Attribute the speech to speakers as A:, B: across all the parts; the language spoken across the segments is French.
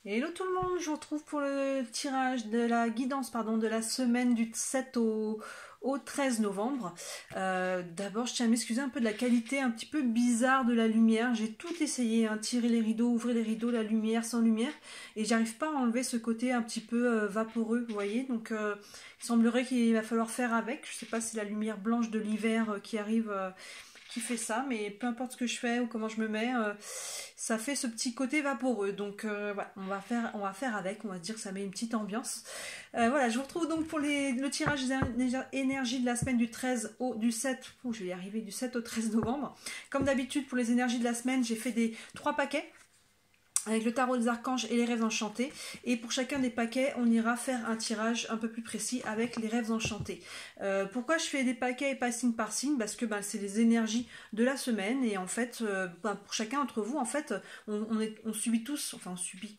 A: Hello tout le monde, je vous retrouve pour le tirage de la guidance de la semaine du 7 au 13 novembre. D'abord, je tiens à m'excuser un peu de la qualité un petit peu bizarre de la lumière. J'ai tout essayé, hein, tirer les rideaux, ouvrir les rideaux, la lumière, sans lumière. Et j'arrive pas à enlever ce côté un petit peu vaporeux, vous voyez. Donc, il semblerait qu'il va falloir faire avec. Je sais pas si c'est la lumière blanche de l'hiver qui arrive... qui fait ça, mais peu importe ce que je fais ou comment je me mets, ça fait ce petit côté vaporeux. Donc voilà, on va faire avec, on va dire que ça met une petite ambiance. Voilà, je vous retrouve donc pour le tirage des énergies de la semaine du 13 du 7, je vais y arriver, du 7 au 13 novembre. Comme d'habitude, pour les énergies de la semaine, j'ai fait 3 paquets avec le tarot des archanges et les rêves enchantés. Et pour chacun des paquets, on ira faire un tirage un peu plus précis avec les rêves enchantés. Pourquoi je fais des paquets et pas signe par signe? Parce que c'est les énergies de la semaine. Et en fait, pour chacun d'entre vous, en fait, on subit tous, enfin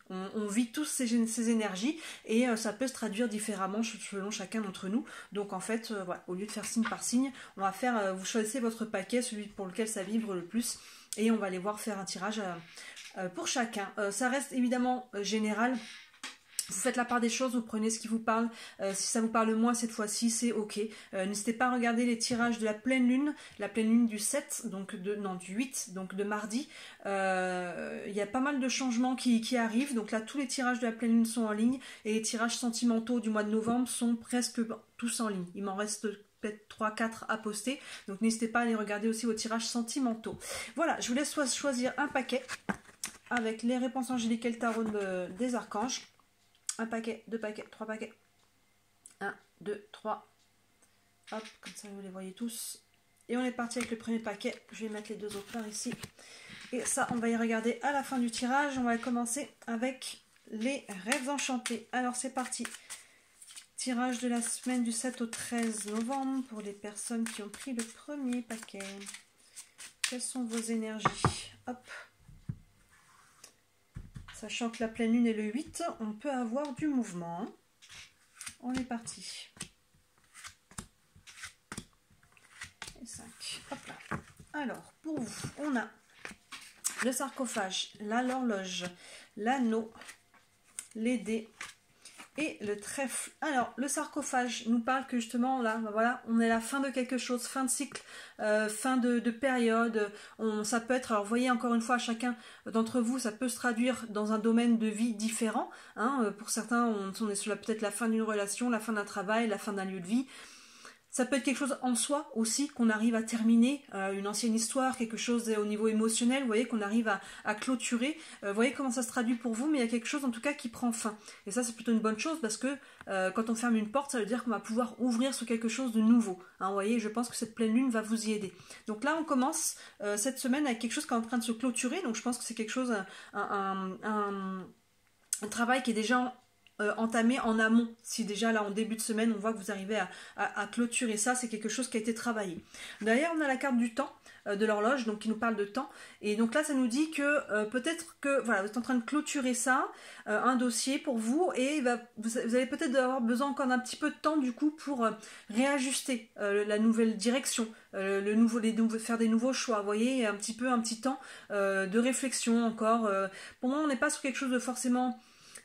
A: on vit tous ces énergies. Et ça peut se traduire différemment selon chacun d'entre nous. Donc en fait, voilà, au lieu de faire signe par signe, on va faire, vous choisissez votre paquet, celui pour lequel ça vibre le plus. Et on va aller voir faire un tirage pour chacun. Ça reste évidemment général. Vous faites la part des choses, vous prenez ce qui vous parle. Si ça vous parle moins cette fois-ci, c'est ok. N'hésitez pas à regarder les tirages de la pleine lune du 7, donc du 8, donc de mardi. Il y a pas mal de changements qui arrivent. Donc là, tous les tirages de la pleine lune sont en ligne. Et les tirages sentimentaux du mois de novembre sont presque tous en ligne. Il m'en reste peut-être 3-4 à poster. Donc n'hésitez pas à aller regarder aussi vos tirages sentimentaux. Voilà, je vous laisse choisir un paquet avec les réponses angéliques et le tarot des archanges. Un paquet, 2 paquets, 3 paquets. 1, 2, 3. Hop, comme ça vous les voyez tous. Et on est parti avec le premier paquet. Je vais mettre les deux autres par ici. Et ça, on va y regarder à la fin du tirage. On va commencer avec les rêves enchantés. Alors c'est parti. Tirage de la semaine du 7 au 13 novembre pour les personnes qui ont pris le premier paquet. Quelles sont vos énergies? Hop. Sachant que la pleine lune est le 8, on peut avoir du mouvement. On est parti. Et 5. Hop là. Alors, pour vous, on a le sarcophage, l'horloge, l'anneau, les dés et le trèfle. Alors, le sarcophage nous parle que justement, là, voilà, on est à la fin de quelque chose, fin de cycle, fin de période. Ça peut être, alors vous voyez encore une fois, chacun d'entre vous, ça peut se traduire dans un domaine de vie différent. Hein. Pour certains, on est sur peut-être la fin d'une relation, la fin d'un travail, la fin d'un lieu de vie. Ça peut être quelque chose en soi aussi, qu'on arrive à terminer, une ancienne histoire, quelque chose au niveau émotionnel, vous voyez, qu'on arrive à clôturer. Vous voyez comment ça se traduit pour vous, mais il y a quelque chose en tout cas qui prend fin. Et ça, c'est plutôt une bonne chose parce que quand on ferme une porte, ça veut dire qu'on va pouvoir ouvrir sur quelque chose de nouveau. Hein, vous voyez, je pense que cette pleine lune va vous y aider. Donc là, on commence cette semaine avec quelque chose qui est en train de se clôturer. Donc je pense que c'est quelque chose, un travail qui est déjà entamé en amont. Si déjà là en début de semaine on voit que vous arrivez à clôturer ça, c'est quelque chose qui a été travaillé. Derrière on a la carte du temps de l'horloge, donc qui nous parle de temps, et donc là ça nous dit que peut-être que voilà, vous êtes en train de clôturer ça, un dossier pour vous, et vous allez peut-être avoir besoin encore d'un petit peu de temps du coup pour réajuster la nouvelle direction, faire des nouveaux choix, vous voyez, un petit temps de réflexion encore. Pour moi on n'est pas sur quelque chose de forcément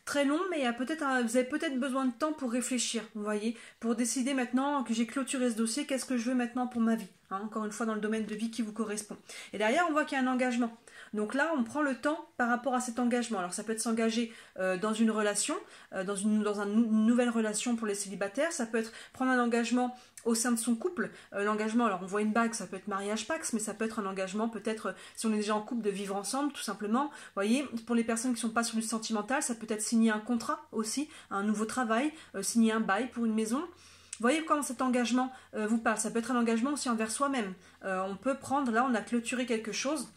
A: très long, mais vous avez peut-être besoin de temps pour réfléchir, vous voyez, pour décider maintenant que j'ai clôturé ce dossier, qu'est-ce que je veux maintenant pour ma vie, hein, encore une fois dans le domaine de vie qui vous correspond. Et derrière on voit qu'il y a un engagement. Donc là, on prend le temps par rapport à cet engagement. Alors ça peut être s'engager dans une relation, dans une nouvelle relation pour les célibataires. Ça peut être prendre un engagement au sein de son couple. L'engagement, alors on voit une bague, ça peut être mariage pax, mais ça peut être un engagement peut-être, si on est déjà en couple, de vivre ensemble, tout simplement. Vous voyez, pour les personnes qui ne sont pas sur du sentimental, ça peut être signer un contrat aussi, un nouveau travail, signer un bail pour une maison. Vous voyez comment cet engagement vous parle. Ça peut être un engagement aussi envers soi-même. On peut prendre, là on a clôturé quelque chose.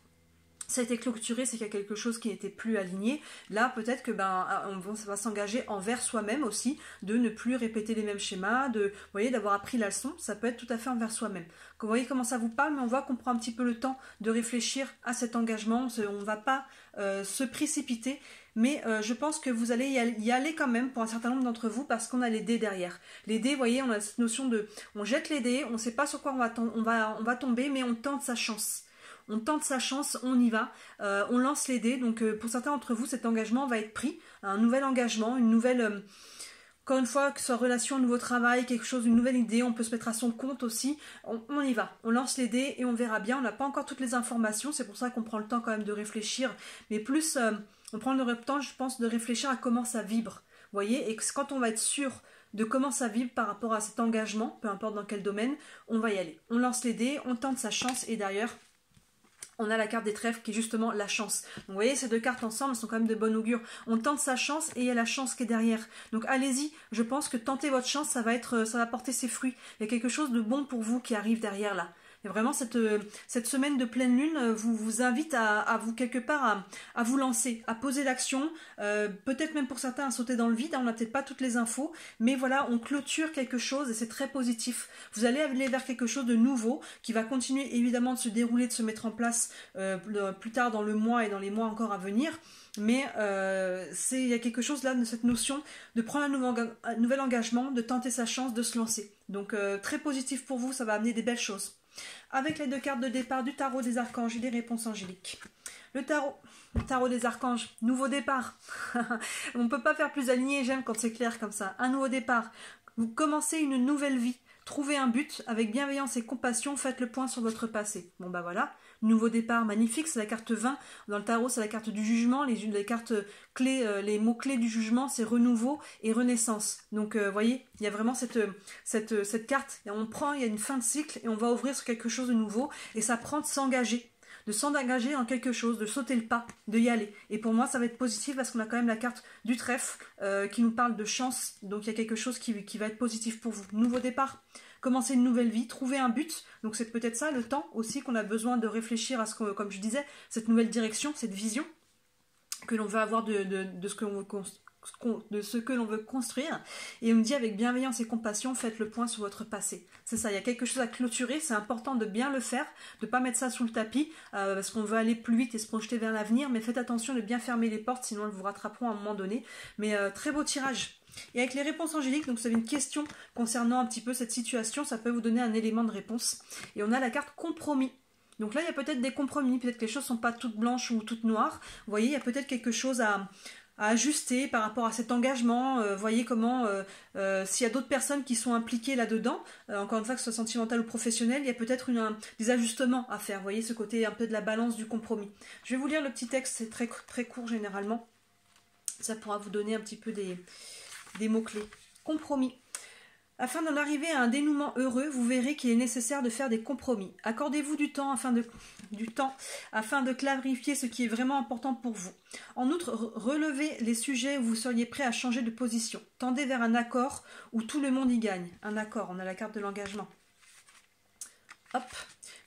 A: Ça a été clôturé, c'est qu'il y a quelque chose qui n'était plus aligné. Là, peut-être que on va s'engager envers soi-même aussi, de ne plus répéter les mêmes schémas, vous voyez, d'avoir appris la leçon. Ça peut être tout à fait envers soi-même. Vous voyez comment ça vous parle, mais on voit qu'on prend un petit peu le temps de réfléchir à cet engagement. On ne va pas se précipiter. Mais je pense que vous allez y aller quand même pour un certain nombre d'entre vous parce qu'on a les dés derrière. Les dés, vous voyez, on a cette notion de... On jette les dés, on ne sait pas sur quoi on va tomber, mais on tente sa chance. on tente sa chance, on y va, on lance les dés. Donc pour certains d'entre vous, cet engagement va être pris, un nouvel engagement, une nouvelle... Encore une fois, que ce soit relation, nouveau travail, quelque chose, une nouvelle idée, on peut se mettre à son compte aussi. On y va, on lance les dés et on verra bien. On n'a pas encore toutes les informations, c'est pour ça qu'on prend le temps quand même de réfléchir. Mais plus, on prend le temps, je pense, de réfléchir à comment ça vibre. Vous voyez, et quand on va être sûr de comment ça vibre par rapport à cet engagement, peu importe dans quel domaine, on va y aller. On lance les dés, on tente sa chance et d'ailleurs... on a la carte des trèfles qui est justement la chance. Donc vous voyez, ces deux cartes ensemble sont quand même de bon augure. On tente sa chance et il y a la chance qui est derrière. Donc allez-y, je pense que tenter votre chance, ça va porter ses fruits. Il y a quelque chose de bon pour vous qui arrive derrière là. Et vraiment, cette semaine de pleine lune vous invite à vous, quelque part, à vous lancer, à poser l'action, peut-être même pour certains à sauter dans le vide, hein, on n'a peut-être pas toutes les infos, mais voilà, on clôture quelque chose et c'est très positif. Vous allez aller vers quelque chose de nouveau qui va continuer évidemment de se dérouler, de se mettre en place plus tard dans le mois et dans les mois encore à venir. Mais il y a quelque chose là de cette notion de prendre un nouvel engagement, de tenter sa chance, de se lancer. Donc très positif pour vous, ça va amener des belles choses. Avec les deux cartes de départ du tarot des archanges et des réponses angéliques. Le tarot des archanges, nouveau départ. On ne peut pas faire plus aligné, j'aime quand c'est clair comme ça. Un nouveau départ. Vous commencez une nouvelle vie. Trouvez un but, avec bienveillance et compassion, faites le point sur votre passé. Bon bah voilà, nouveau départ, magnifique, c'est la carte 20. Dans le tarot, c'est la carte du jugement, les cartes clés, les mots-clés du jugement, c'est renouveau et renaissance. Donc vous voyez, il y a vraiment cette carte, et on prend, il y a une fin de cycle, et on va ouvrir sur quelque chose de nouveau, et ça prend de s'engager en quelque chose, de sauter le pas, de y aller. Et pour moi, ça va être positif parce qu'on a quand même la carte du trèfle qui nous parle de chance. Donc il y a quelque chose qui va être positif pour vous. Nouveau départ, commencer une nouvelle vie, trouver un but. Donc c'est peut-être ça, le temps aussi qu'on a besoin de réfléchir à ce que, comme je disais, cette nouvelle direction, cette vision que l'on veut avoir de ce que l'on veut de ce que l'on veut construire, et on me dit avec bienveillance et compassion, faites le point sur votre passé. C'est ça, il y a quelque chose à clôturer, c'est important de bien le faire, de ne pas mettre ça sous le tapis, parce qu'on veut aller plus vite et se projeter vers l'avenir, mais faites attention de bien fermer les portes, sinon elles vous rattraperont à un moment donné. Mais très beau tirage. Et avec les réponses angéliques, donc vous avez une question concernant un petit peu cette situation, ça peut vous donner un élément de réponse. Et on a la carte compromis. Donc là, il y a peut-être des compromis, peut-être que les choses ne sont pas toutes blanches ou toutes noires. Vous voyez, il y a peut-être quelque chose à ajuster par rapport à cet engagement. Voyez comment, s'il y a d'autres personnes qui sont impliquées là-dedans, encore une fois que ce soit sentimental ou professionnel, il y a peut-être des ajustements à faire. Vous voyez ce côté un peu de la balance du compromis. Je vais vous lire le petit texte, c'est très, très court généralement. Ça pourra vous donner un petit peu des mots-clés. Compromis. Afin d'en arriver à un dénouement heureux, vous verrez qu'il est nécessaire de faire des compromis. Accordez-vous du temps afin de clarifier ce qui est vraiment important pour vous. En outre, relevez les sujets où vous seriez prêt à changer de position. Tendez vers un accord où tout le monde y gagne. Un accord, on a la carte de l'engagement. Hop.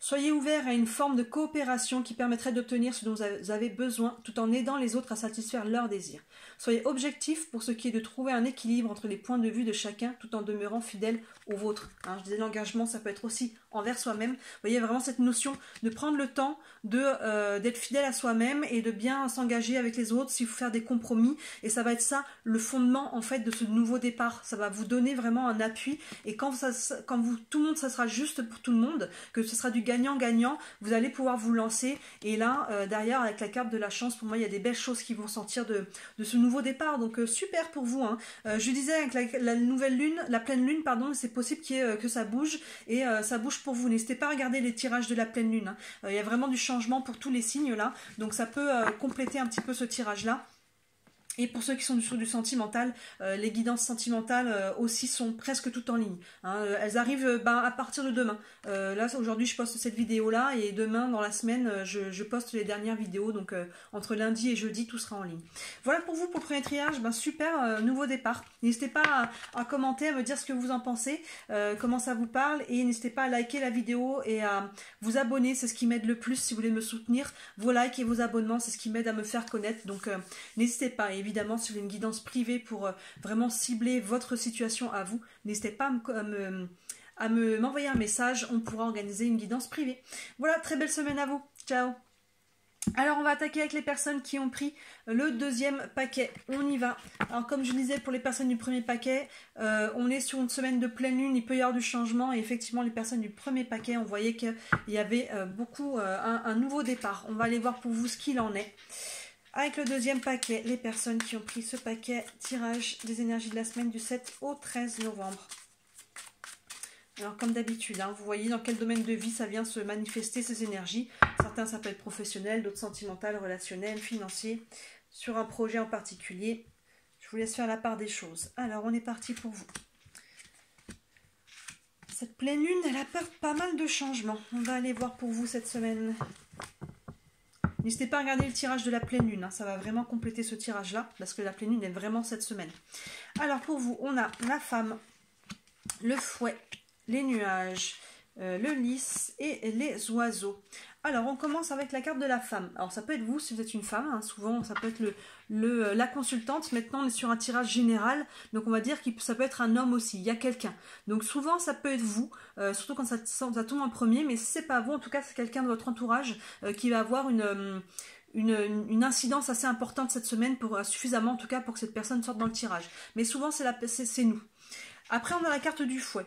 A: Soyez ouvert à une forme de coopération qui permettrait d'obtenir ce dont vous avez besoin tout en aidant les autres à satisfaire leurs désirs. Soyez objectif pour ce qui est de trouver un équilibre entre les points de vue de chacun tout en demeurant fidèle au vôtre. Hein, je disais l'engagement, ça peut être aussi envers soi-même. Vous voyez vraiment cette notion de prendre le temps d'être fidèle à soi-même et de bien s'engager avec les autres, s'il faut faire des compromis. Et ça va être ça le fondement en fait de ce nouveau départ. Ça va vous donner vraiment un appui. Et quand tout le monde, ça sera juste pour tout le monde, que ce sera du gagnant-gagnant, vous allez pouvoir vous lancer. Et là, derrière, avec la carte de la chance, pour moi, il y a des belles choses qui vont sortir de ce nouveau départ. Donc, super pour vous. Hein. Je disais, avec la nouvelle lune, la pleine lune, pardon, c'est possible que ça bouge. Et ça bouge pour vous. N'hésitez pas à regarder les tirages de la pleine lune. Hein. Il y a vraiment du changement pour tous les signes là. Donc, ça peut compléter un petit peu ce tirage-là. Et pour ceux qui sont sur du sentimental, les guidances sentimentales aussi sont presque toutes en ligne. Hein. Elles arrivent à partir de demain. Là, aujourd'hui, je poste cette vidéo-là et demain, dans la semaine, je poste les dernières vidéos. Donc, entre lundi et jeudi, tout sera en ligne. Voilà pour vous, pour le premier triage. Super, nouveau départ. N'hésitez pas à commenter, à me dire ce que vous en pensez, comment ça vous parle. Et n'hésitez pas à liker la vidéo et à vous abonner. C'est ce qui m'aide le plus si vous voulez me soutenir. Vos likes et vos abonnements, c'est ce qui m'aide à me faire connaître. Donc, n'hésitez pas. Et évidemment, si vous voulez une guidance privée pour vraiment cibler votre situation à vous, n'hésitez pas à m'envoyer un message, on pourra organiser une guidance privée. Voilà, très belle semaine à vous. Ciao! Alors on va attaquer avec les personnes qui ont pris le deuxième paquet, on y va. Alors comme je disais pour les personnes du premier paquet, on est sur une semaine de pleine lune, il peut y avoir du changement et effectivement les personnes du premier paquet, on voyait qu'il y avait un nouveau départ. On va aller voir pour vous ce qu'il en est. Avec le deuxième paquet, les personnes qui ont pris ce paquet, tirage des énergies de la semaine du 7 au 13 novembre. Alors comme d'habitude, hein, vous voyez dans quel domaine de vie ça vient se manifester ces énergies. Certains ça peut être professionnel, d'autres sentimental, relationnel, financier, sur un projet en particulier. Je vous laisse faire la part des choses. Alors on est parti pour vous. Cette pleine lune, elle apporte pas mal de changements. On va aller voir pour vous cette semaine. N'hésitez pas à regarder le tirage de la pleine lune, hein, ça va vraiment compléter ce tirage-là, parce que la pleine lune est vraiment cette semaine. Alors pour vous, on a la femme, le fouet, les nuages, le lys et les oiseaux. Alors on commence avec la carte de la femme. Alors ça peut être vous si vous êtes une femme, hein, souvent ça peut être la consultante. Maintenant on est sur un tirage général, donc on va dire que ça peut être un homme aussi, il y a quelqu'un. Donc souvent ça peut être vous, surtout quand ça tombe en premier, mais si c'est pas vous, en tout cas c'est quelqu'un de votre entourage qui va avoir une incidence assez importante cette semaine, suffisamment en tout cas pour que cette personne sorte dans le tirage. Mais souvent c'est nous. Après on a la carte du fouet.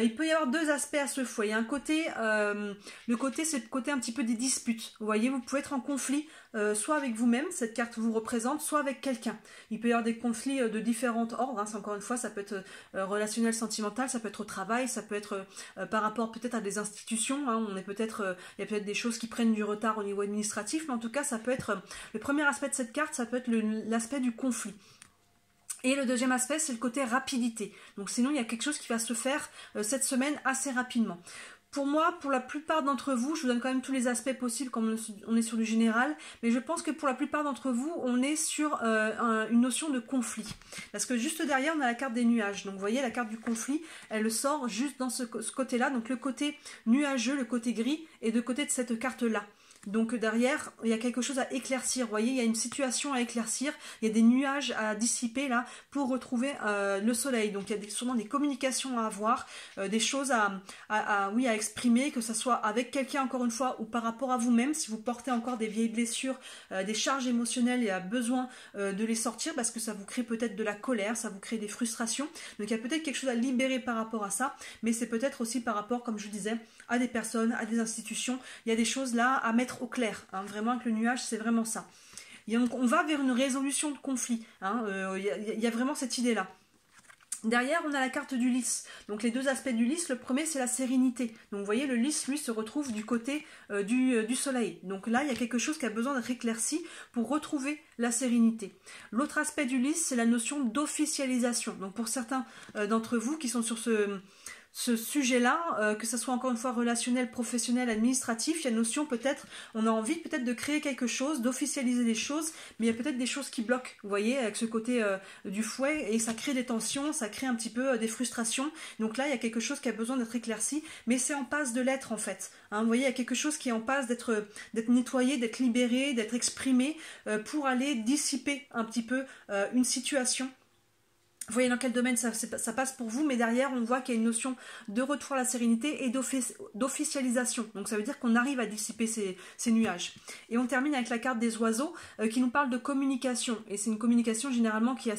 A: Il peut y avoir deux aspects à ce fouet. Il y a un côté, le côté c'est le côté un petit peu des disputes. Vous voyez, vous pouvez être en conflit, soit avec vous-même, cette carte vous représente, soit avec quelqu'un. Il peut y avoir des conflits de différents ordres. Hein. Encore une fois, ça peut être relationnel, sentimental, ça peut être au travail, ça peut être par rapport peut-être à des institutions. Hein. Il y a peut-être des choses qui prennent du retard au niveau administratif, mais en tout cas, ça peut être le premier aspect de cette carte, ça peut être l'aspect du conflit. Et le deuxième aspect, c'est le côté rapidité. Donc sinon, il y a quelque chose qui va se faire cette semaine assez rapidement. Pour moi, pour la plupart d'entre vous, je vous donne quand même tous les aspects possibles comme on est sur du général, mais je pense que pour la plupart d'entre vous, on est sur une notion de conflit. Parce que juste derrière, on a la carte des nuages. Donc vous voyez, la carte du conflit, elle sort juste dans ce côté-là. Donc le côté nuageux, le côté gris, est de côté de cette carte-là. Donc derrière, il y a quelque chose à éclaircir. Vous voyez, il y a une situation à éclaircir. Il y a des nuages à dissiper là pour retrouver le soleil. Donc il y a sûrement des communications à avoir, des choses à exprimer, que ce soit avec quelqu'un encore une fois ou par rapport à vous-même. Si vous portez encore des vieilles blessures, des charges émotionnelles et a besoin de les sortir parce que ça vous crée peut-être de la colère, ça vous crée des frustrations. Donc il y a peut-être quelque chose à libérer par rapport à ça, mais c'est peut-être aussi par rapport, comme je vous disais, à des personnes, à des institutions. Il y a des choses là à mettre au clair, hein, vraiment avec le nuage c'est vraiment ça. Et donc on va vers une résolution de conflit, hein, y a vraiment cette idée là. Derrière on a la carte du lys, donc les deux aspects du lys, le premier c'est la sérénité, donc vous voyez le lys lui se retrouve du côté du soleil, donc là il y a quelque chose qui a besoin d'être éclairci pour retrouver la sérénité. L'autre aspect du lys c'est la notion d'officialisation, donc pour certains d'entre vous qui sont sur ce sujet-là, que ce soit encore une fois relationnel, professionnel, administratif, il y a une notion peut-être, on a envie peut-être de créer quelque chose, d'officialiser les choses, mais il y a peut-être des choses qui bloquent, vous voyez, avec ce côté du fouet, et ça crée des tensions, ça crée un petit peu des frustrations, donc là il y a quelque chose qui a besoin d'être éclairci, mais c'est en passe de l'être en fait, hein, vous voyez, il y a quelque chose qui est en passe d'être nettoyé, d'être libéré, d'être exprimé, pour aller dissiper un petit peu une situation. Vous voyez dans quel domaine ça passe pour vous, mais derrière on voit qu'il y a une notion de retour à la sérénité et d'officialisation. Donc ça veut dire qu'on arrive à dissiper ces nuages. Et on termine avec la carte des oiseaux qui nous parle de communication. Et c'est une communication généralement qui est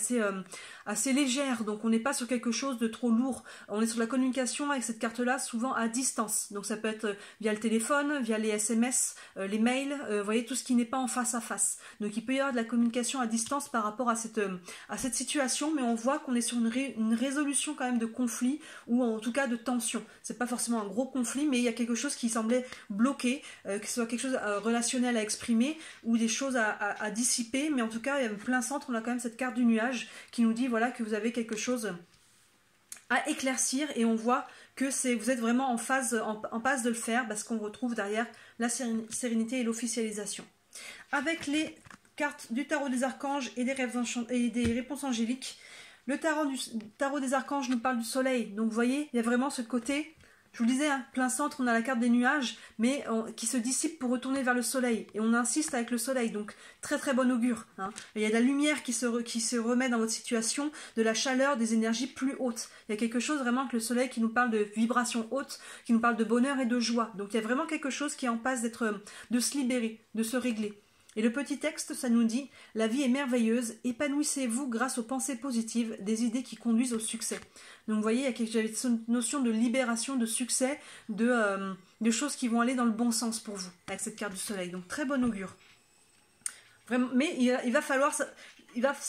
A: assez légère, donc on n'est pas sur quelque chose de trop lourd. On est sur la communication avec cette carte-là souvent à distance. Donc ça peut être via le téléphone, via les SMS, les mails, vous voyez tout ce qui n'est pas en face à face. Donc il peut y avoir de la communication à distance par rapport à cette situation, mais on voit qu'on est sur une résolution quand même de conflit ou en tout cas de tension. C'est pas forcément un gros conflit, mais il y a quelque chose qui semblait bloqué, que ce soit quelque chose relationnel à exprimer ou des choses à dissiper, mais en tout cas, plein centre, on a quand même cette carte du nuage qui nous dit voilà que vous avez quelque chose à éclaircir et on voit que vous êtes vraiment en passe de le faire parce qu'on retrouve derrière la sérénité et l'officialisation. Avec les cartes du tarot des archanges et des réponses angéliques, le tarot des archanges nous parle du soleil, donc vous voyez, il y a vraiment ce côté Je vous le disais, hein, plein centre, on a la carte des nuages, mais qui se dissipent pour retourner vers le soleil. Et on insiste avec le soleil, donc très très bon augure. Hein. Il y a de la lumière qui se remet dans votre situation, de la chaleur, des énergies plus hautes. Il y a quelque chose vraiment avec le soleil qui nous parle de vibrations hautes, qui nous parle de bonheur et de joie. Donc il y a vraiment quelque chose qui est en passe de se libérer, de se régler. Et le petit texte, ça nous dit « La vie est merveilleuse, épanouissez-vous grâce aux pensées positives, des idées qui conduisent au succès. » Donc vous voyez, j'avais cette notion de libération, de succès, de choses qui vont aller dans le bon sens pour vous, avec cette carte du soleil. Donc très bon augure. Vraiment, mais il va falloir... ça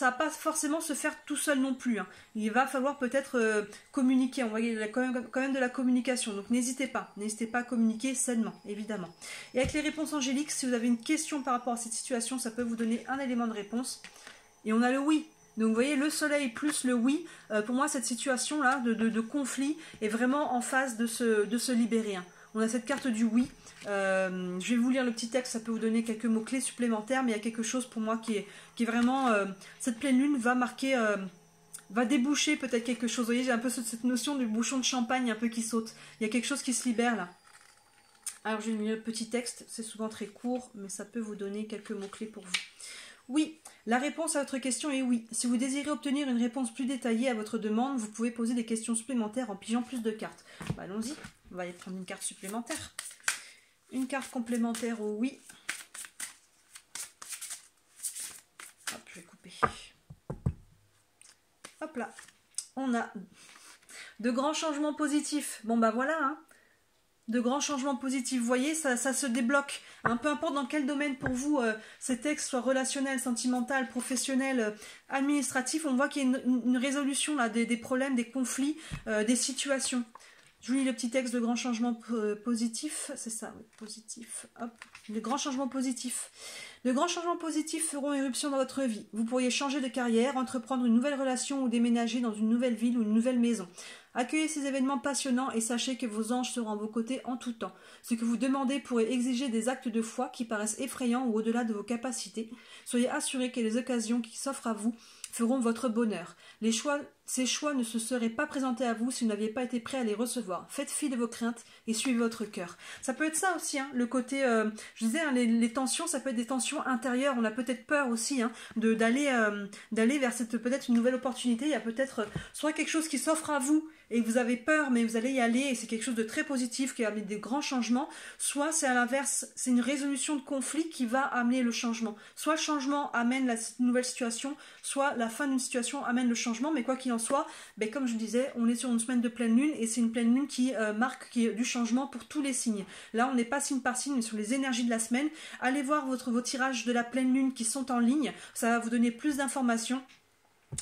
A: va pas forcément se faire tout seul non plus. Hein. Il va falloir peut-être communiquer. On voit qu'il y a quand même de la communication. Donc n'hésitez pas à communiquer sainement, évidemment. Et avec les réponses angéliques, si vous avez une question par rapport à cette situation, ça peut vous donner un élément de réponse. Et on a le oui. Donc vous voyez, le soleil plus le oui, pour moi cette situation-là de conflit est vraiment en phase de se libérer. Hein. On a cette carte du oui. Je vais vous lire le petit texte, ça peut vous donner quelques mots-clés supplémentaires, mais il y a quelque chose pour moi qui est vraiment... cette pleine lune va marquer... va déboucher peut-être quelque chose. Vous voyez, j'ai un peu cette notion du bouchon de champagne un peu qui saute. Il y a quelque chose qui se libère là. Alors je vais lire le petit texte, c'est souvent très court, mais ça peut vous donner quelques mots-clés pour vous. Oui, la réponse à votre question est oui. Si vous désirez obtenir une réponse plus détaillée à votre demande, vous pouvez poser des questions supplémentaires en pigeant plus de cartes. Bah, allons-y, on va aller prendre une carte supplémentaire. Une carte complémentaire au oui. Hop, je vais couper. Hop là, on a de grands changements positifs. Bon bah voilà, hein. De grands changements positifs. Vous voyez, ça se débloque. Hein, peu importe dans quel domaine pour vous ces textes soient relationnels, sentimental, professionnel, administratif, on voit qu'il y a une résolution là, des problèmes, des conflits, des situations. Je vous lis le petit texte de grands changements positifs. C'est ça, oui, positif. Hop, de grands changements positifs. De grands changements positifs feront éruption dans votre vie. Vous pourriez changer de carrière, entreprendre une nouvelle relation ou déménager dans une nouvelle ville ou une nouvelle maison. Accueillez ces événements passionnants et sachez que vos anges seront à vos côtés en tout temps. Ce que vous demandez pourrait exiger des actes de foi qui paraissent effrayants ou au-delà de vos capacités. Soyez assurés que les occasions qui s'offrent à vous feront votre bonheur. Ces choix ne se seraient pas présentés à vous si vous n'aviez pas été prêt à les recevoir. Faites fi de vos craintes et suivez votre cœur. Ça peut être ça aussi, hein, le côté, je disais, hein, les tensions, ça peut être des tensions intérieures. On a peut-être peur aussi hein, d'aller vers cette peut-être une nouvelle opportunité. Il y a peut-être soit quelque chose qui s'offre à vous et vous avez peur, mais vous allez y aller et c'est quelque chose de très positif qui amène des grands changements. Soit c'est à l'inverse, c'est une résolution de conflit qui va amener le changement. Soit le changement amène la nouvelle situation, soit la fin d'une situation amène le changement, mais quoi qu'il en soit, ben comme je disais, on est sur une semaine de pleine lune et c'est une pleine lune qui marque du changement pour tous les signes. Là, on n'est pas signe par signe, mais sur les énergies de la semaine. Allez voir vos tirages de la pleine lune qui sont en ligne, ça va vous donner plus d'informations.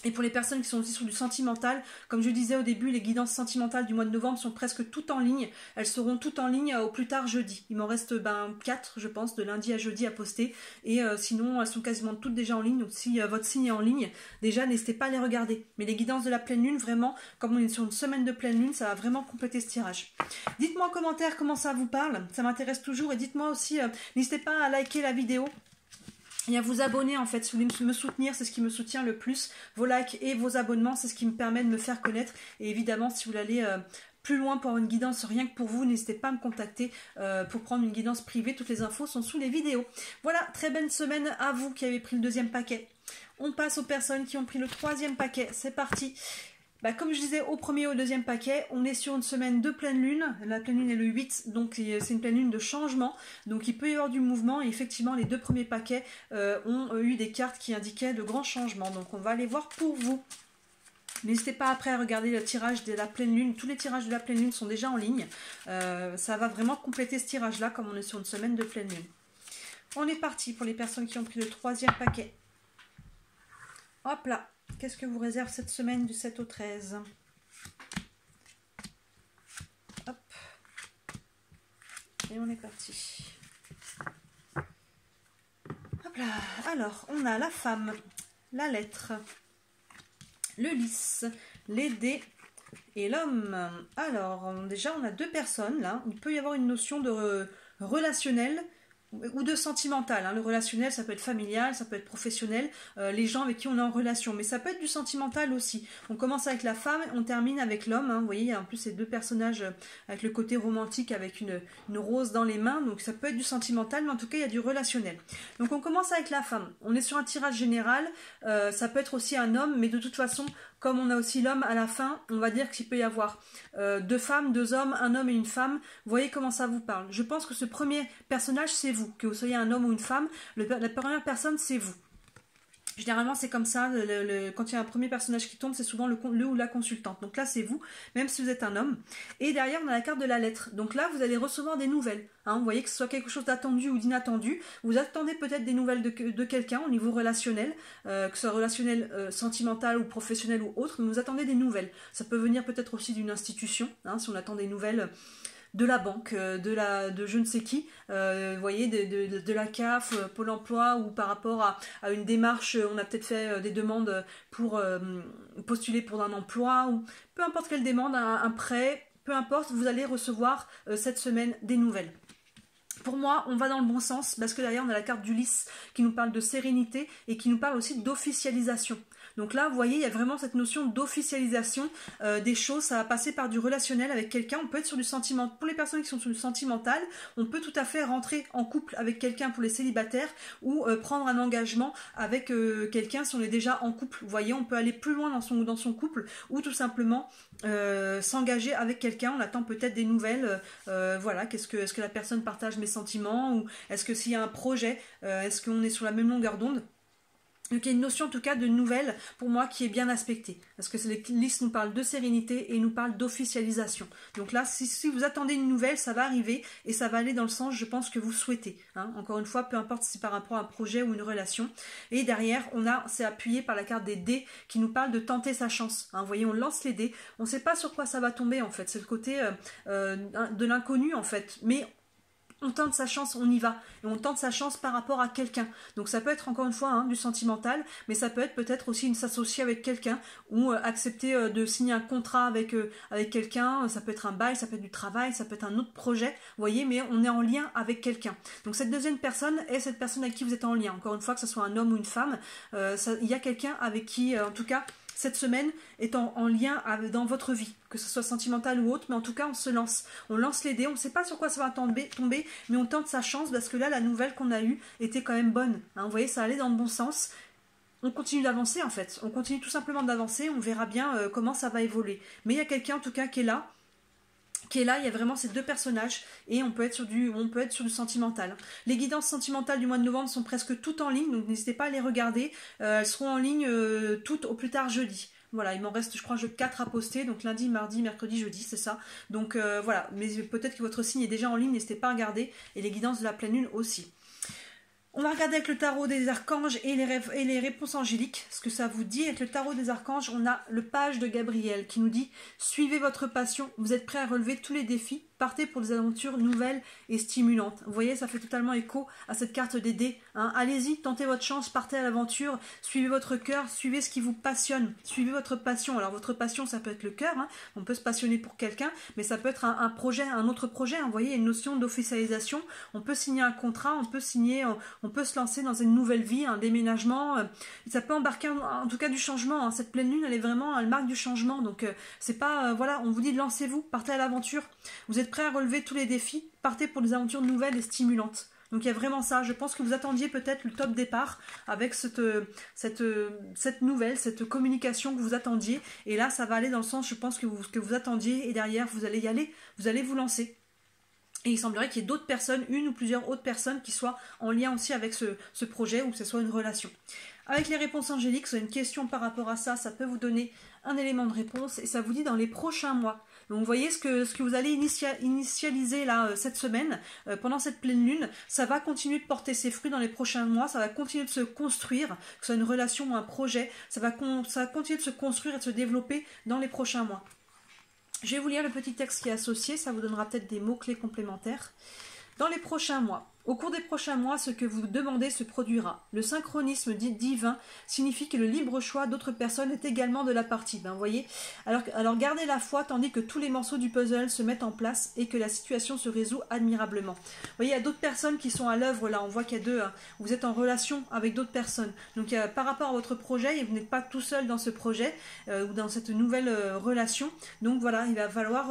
A: Et pour les personnes qui sont aussi sur du sentimental, comme je disais au début, les guidances sentimentales du mois de novembre sont presque toutes en ligne. Elles seront toutes en ligne au plus tard jeudi. Il m'en reste 4, je pense, de lundi à jeudi à poster. Et sinon, elles sont quasiment toutes déjà en ligne. Donc si votre signe est en ligne, déjà, n'hésitez pas à les regarder. Mais les guidances de la pleine lune, vraiment, comme on est sur une semaine de pleine lune, ça va vraiment compléter ce tirage. Dites-moi en commentaire comment ça vous parle. Ça m'intéresse toujours. Et dites-moi aussi, n'hésitez pas à liker la vidéo. Et à vous abonner en fait, si vous voulez me soutenir, c'est ce qui me soutient le plus. Vos likes et vos abonnements, c'est ce qui me permet de me faire connaître. Et évidemment, si vous voulez aller plus loin pour avoir une guidance rien que pour vous, n'hésitez pas à me contacter pour prendre une guidance privée. Toutes les infos sont sous les vidéos. Voilà, très belle semaine à vous qui avez pris le 2e paquet. On passe aux personnes qui ont pris le 3e paquet. C'est parti. Bah, comme je disais au premier et au 2e paquet, on est sur une semaine de pleine lune. La pleine lune est le 8, donc c'est une pleine lune de changement. Donc il peut y avoir du mouvement. Et effectivement, les 2 premiers paquets ont eu des cartes qui indiquaient de grands changements. Donc on va aller voir pour vous. N'hésitez pas après à regarder le tirage de la pleine lune. Tous les tirages de la pleine lune sont déjà en ligne. Ça va vraiment compléter ce tirage-là comme on est sur une semaine de pleine lune. On est parti pour les personnes qui ont pris le 3e paquet. Hop là. Qu'est-ce que vous réserve cette semaine du 7 au 13? Hop. Et on est parti. Hop là. Alors, on a la femme, la lettre, le lys, les dés et l'homme. Alors, déjà, on a 2 personnes là. Il peut y avoir une notion de relationnel ou de sentimental, hein. Le relationnel, ça peut être familial, ça peut être professionnel, les gens avec qui on est en relation, mais ça peut être du sentimental aussi. On commence avec la femme, on termine avec l'homme, hein. Vous voyez, en plus ces deux personnages avec le côté romantique, avec une rose dans les mains, donc ça peut être du sentimental, mais en tout cas il y a du relationnel. Donc on commence avec la femme, on est sur un tirage général, ça peut être aussi un homme, mais de toute façon, comme on a aussi l'homme à la fin, on va dire qu'il peut y avoir deux femmes, deux hommes, un homme et une femme. Vous voyez comment ça vous parle. Je pense que ce premier personnage, c'est vous. Que vous soyez un homme ou une femme, la première personne, c'est vous. Généralement, c'est comme ça, quand il y a un premier personnage qui tombe, c'est souvent le ou la consultante. Donc là, c'est vous, même si vous êtes un homme. Et derrière, on a la carte de la lettre. Donc là, vous allez recevoir des nouvelles. Hein, vous voyez que ce soit quelque chose d'attendu ou d'inattendu. Vous attendez peut-être des nouvelles de quelqu'un au niveau relationnel, que ce soit relationnel, sentimental ou professionnel ou autre, mais vous attendez des nouvelles. Ça peut venir peut-être aussi d'une institution, hein, si on attend des nouvelles de la banque, de je ne sais qui, vous voyez, de la CAF, Pôle emploi, ou par rapport à une démarche, on a peut-être fait des demandes pour postuler pour un emploi, ou peu importe quelle demande, un prêt, peu importe, vous allez recevoir cette semaine des nouvelles. Pour moi, on va dans le bon sens, parce que derrière, on a la carte d'Ulysse qui nous parle de sérénité et qui nous parle aussi d'officialisation. Donc là, vous voyez, il y a vraiment cette notion d'officialisation des choses. Ça va passer par du relationnel avec quelqu'un. On peut être sur du sentiment. Pour les personnes qui sont sur du sentimental, on peut tout à fait rentrer en couple avec quelqu'un pour les célibataires ou prendre un engagement avec quelqu'un si on est déjà en couple. Vous voyez, on peut aller plus loin dans son couple ou tout simplement s'engager avec quelqu'un. On attend peut-être des nouvelles. Voilà, est-ce que la personne partage mes sentiments, ou est-ce que s'il y a un projet, est-ce qu'on est sur la même longueur d'onde? Donc il y a une notion en tout cas de nouvelle pour moi qui est bien aspectée. Parce que Lys nous parle de sérénité et nous parle d'officialisation. Donc là, si vous attendez une nouvelle, ça va arriver et ça va aller dans le sens, je pense, que vous souhaitez. Hein. Encore une fois, peu importe si c'est par rapport à un projet ou une relation. Et derrière, c'est appuyé par la carte des dés qui nous parle de tenter sa chance. Hein. Vous voyez, on lance les dés. On ne sait pas sur quoi ça va tomber en fait. C'est le côté de l'inconnu en fait. Mais on tente sa chance, on y va. Et on tente sa chance par rapport à quelqu'un. Donc ça peut être encore une fois du sentimental, mais ça peut être peut-être aussi s'associer avec quelqu'un ou accepter de signer un contrat avec quelqu'un. Ça peut être un bail, ça peut être du travail, ça peut être un autre projet. Vous voyez, mais on est en lien avec quelqu'un. Donc cette deuxième personne est cette personne avec qui vous êtes en lien. Encore une fois, que ce soit un homme ou une femme, il y a quelqu'un avec qui, en tout cas, cette semaine est en lien dans votre vie, que ce soit sentimental ou autre, mais en tout cas on se lance. On lance les dés, on ne sait pas sur quoi ça va tomber, mais on tente sa chance parce que là la nouvelle qu'on a eue était quand même bonne. Hein, vous voyez, ça allait dans le bon sens. On continue d'avancer en fait, on continue tout simplement d'avancer, on verra bien comment ça va évoluer. Mais il y a quelqu'un en tout cas qui est là, il y a vraiment ces deux personnages et on peut être sur du sentimental. Les guidances sentimentales du mois de novembre sont presque toutes en ligne, donc n'hésitez pas à les regarder. Elles seront en ligne toutes au plus tard jeudi. Voilà, il m'en reste, je crois, 4 à poster, donc lundi, mardi, mercredi, jeudi, c'est ça. Donc voilà, mais peut-être que votre signe est déjà en ligne, n'hésitez pas à regarder, et les guidances de la pleine lune aussi. On va regarder avec le tarot des archanges et les réponses angéliques, ce que ça vous dit. Avec le tarot des archanges, on a le page de Gabriel qui nous dit « Suivez votre passion, vous êtes prêt à relever tous les défis, partez pour des aventures nouvelles et stimulantes. » Vous voyez, ça fait totalement écho à cette carte des dés. Hein. Allez-y, tentez votre chance, partez à l'aventure, suivez votre cœur, suivez ce qui vous passionne, suivez votre passion. Alors votre passion, ça peut être le cœur, hein. On peut se passionner pour quelqu'un, mais ça peut être un projet, un autre projet. Hein. Vous voyez, il y a une notion d'officialisation. On peut signer un contrat, on peut se lancer dans une nouvelle vie, un déménagement. Ça peut embarquer en tout cas du changement. Hein. Cette pleine lune, elle marque du changement. Donc c'est pas, voilà, on vous dit lancez-vous, partez à l'aventure. Vous êtes prêt à relever tous les défis, partez pour des aventures nouvelles et stimulantes. Donc il y a vraiment ça. Je pense que vous attendiez peut-être le top départ avec cette nouvelle, cette communication que vous attendiez. Et là, ça va aller dans le sens, je pense, que vous attendiez. Et derrière, vous allez y aller, vous allez vous lancer. Et il semblerait qu'il y ait d'autres personnes, une ou plusieurs autres personnes qui soient en lien aussi avec ce projet ou que ce soit une relation. Avec les réponses angéliques, si vous avez une question par rapport à ça, ça peut vous donner un élément de réponse et ça vous dit dans les prochains mois. Donc vous voyez ce que vous allez initialiser là cette semaine, pendant cette pleine lune, ça va continuer de porter ses fruits dans les prochains mois, ça va continuer de se construire, que ce soit une relation ou un projet, ça va continuer de se construire et de se développer dans les prochains mois. Je vais vous lire le petit texte qui est associé, ça vous donnera peut-être des mots-clés complémentaires. Dans les prochains mois, Au cours des prochains mois, ce que vous demandez se produira. Le synchronisme divin signifie que le libre choix d'autres personnes est également de la partie. Ben, vous voyez, alors gardez la foi tandis que tous les morceaux du puzzle se mettent en place et que la situation se résout admirablement. Vous voyez, il y a d'autres personnes qui sont à l'œuvre là. On voit qu'il y a deux. Hein. Vous êtes en relation avec d'autres personnes. Donc par rapport à votre projet, vous n'êtes pas tout seul dans ce projet ou dans cette nouvelle relation. Donc voilà, il va falloir...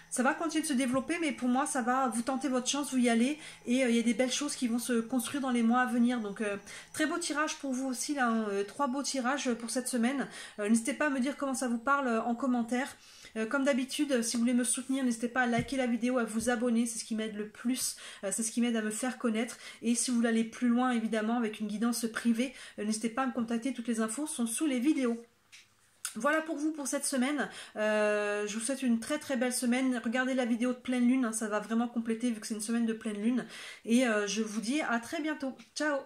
A: ça va continuer de se développer, mais pour moi, ça va vous tenter votre chance, vous y allez. Et il y a des belles choses qui vont se construire dans les mois à venir. Donc très beau tirage pour vous aussi, là, hein, 3 beaux tirages pour cette semaine. N'hésitez pas à me dire comment ça vous parle en commentaire. Comme d'habitude, si vous voulez me soutenir, n'hésitez pas à liker la vidéo, à vous abonner, c'est ce qui m'aide le plus, c'est ce qui m'aide à me faire connaître. Et si vous voulez aller plus loin, évidemment, avec une guidance privée, n'hésitez pas à me contacter, toutes les infos sont sous les vidéos. Voilà pour vous pour cette semaine. Je vous souhaite une très très belle semaine. Regardez la vidéo de pleine lune, hein, ça va vraiment compléter vu que c'est une semaine de pleine lune. Et je vous dis à très bientôt. Ciao!